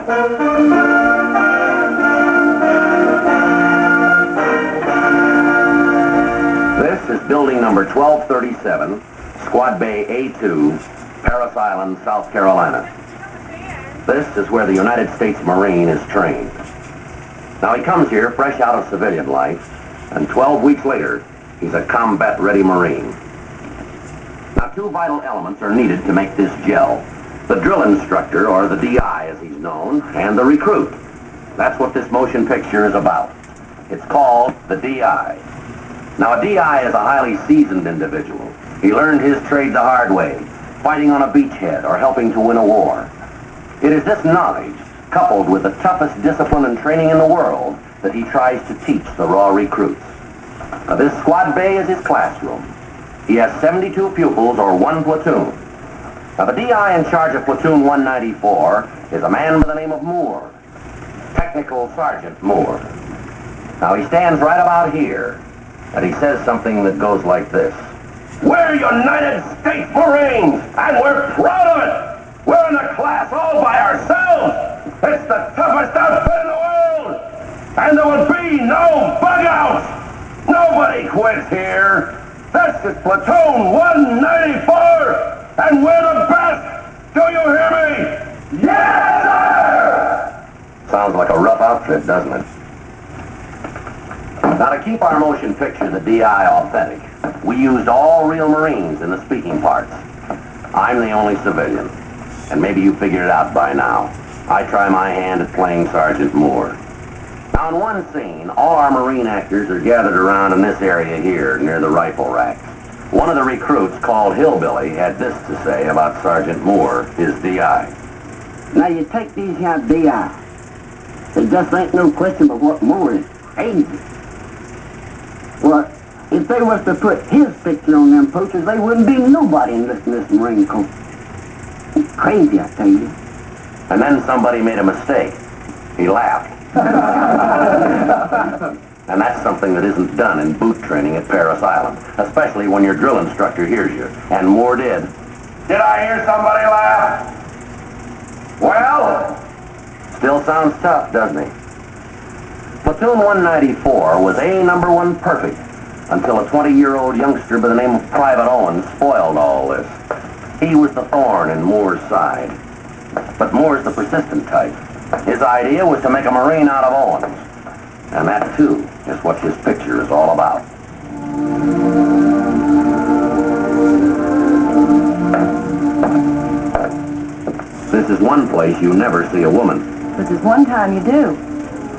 This is building number 1237, Squad Bay A2, Parris Island, South Carolina. This is where the United States Marine is trained. Now he comes here fresh out of civilian life, and 12 weeks later, he's a combat-ready Marine. Now, two vital elements are needed to make this gel. The drill instructor, or the D.I. as he's known, and the recruit. That's what this motion picture is about. It's called The D.I. Now, a D.I. is a highly seasoned individual. He learned his trade the hard way, fighting on a beachhead or helping to win a war. It is this knowledge, coupled with the toughest discipline and training in the world, that he tries to teach the raw recruits. Now, this squad bay is his classroom. He has 72 pupils, or one platoon. Now, the D.I. in charge of Platoon 194 is a man by the name of Moore, Technical Sergeant Moore. Now, he stands right about here, and he says something that goes like this. We're United States Marines, and we're proud of it. We're in a class all by ourselves. It's the toughest outfit in the world, and there will be no bug-outs. Nobody quits here. This is Platoon 194. And we're the best! Do you hear me? Yes, sir! Sounds like a rough outfit, doesn't it? Now, to keep our motion picture, the D.I. authentic, we used all real Marines in the speaking parts. I'm the only civilian, and maybe you figured it out by now. I try my hand at playing Sergeant Moore. Now, in one scene, all our Marine actors are gathered around in this area here, near the rifle racks. One of the recruits, called Hillbilly, had this to say about Sergeant Moore, his D.I. Now you take these here D.I. There just ain't no question but what Moore is crazy. Well, if they was to put his picture on them posters, they wouldn't be nobody enlisting this Marine Corps. He's crazy, I tell you. And then somebody made a mistake. He laughed. And that's something that isn't done in boot training at Parris Island, especially when your drill instructor hears you. And Moore did. Did I hear somebody laugh? Well, still sounds tough, doesn't he? Platoon 194 was A number one perfect until a 20-year-old youngster by the name of Private Owens spoiled all this. He was the thorn in Moore's side. But Moore's the persistent type. His idea was to make a Marine out of Owens. And that, too, is what this picture is all about. This is one place you never see a woman. This is one time you do.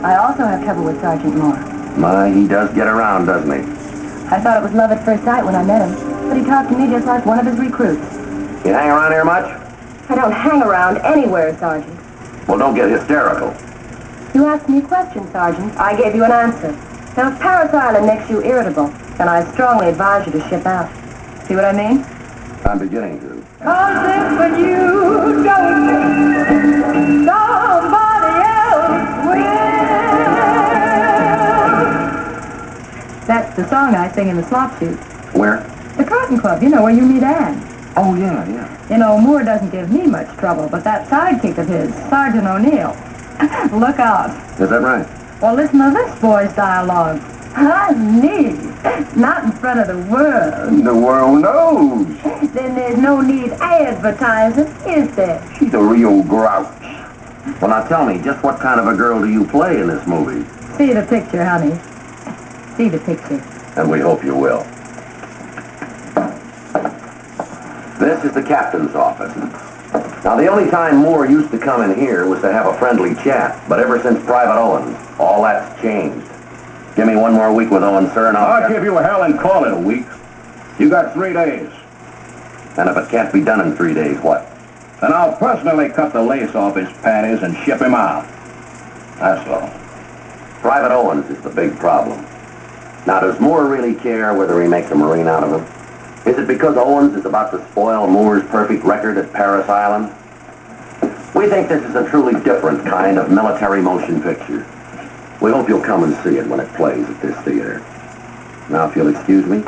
I also have trouble with Sergeant Moore. My, he does get around, doesn't he? I thought it was love at first sight when I met him, but he talked to me just like one of his recruits. You hang around here much? I don't hang around anywhere, Sergeant. Well, don't get hysterical. You asked me a question, Sergeant. I gave you an answer. Now, if Parris Island makes you irritable, then I strongly advise you to ship out. See what I mean? I'm beginning to. 'Cause if when you don't, somebody else will. That's the song I sing in the slop shoot. Where? The Cotton Club, you know, where you meet Ann. Oh, yeah, yeah. You know, Moore doesn't give me much trouble, but that sidekick of his, Sergeant O'Neill, look out. Is that right? Well, listen to this boy's dialogue. Honey, not in front of the world. The world knows. Then there's no need advertising, is there? She's a real grouch. Well, now tell me, just what kind of a girl do you play in this movie? See the picture, honey. See the picture. And we hope you will. This is the captain's office. Now, the only time Moore used to come in here was to have a friendly chat, but ever since Private Owens, all that's changed. Give me one more week with Owens, sir, and I'll give you hell and call it a week. You got 3 days. And if it can't be done in 3 days, what? Then I'll personally cut the lace off his panties and ship him out. That's all. Private Owens is the big problem. Now, does Moore really care whether he makes a Marine out of him? Is it because Owens is about to spoil Moore's perfect record at Parris Island? We think this is a truly different kind of military motion picture. We hope you'll come and see it when it plays at this theater. Now, if you'll excuse me.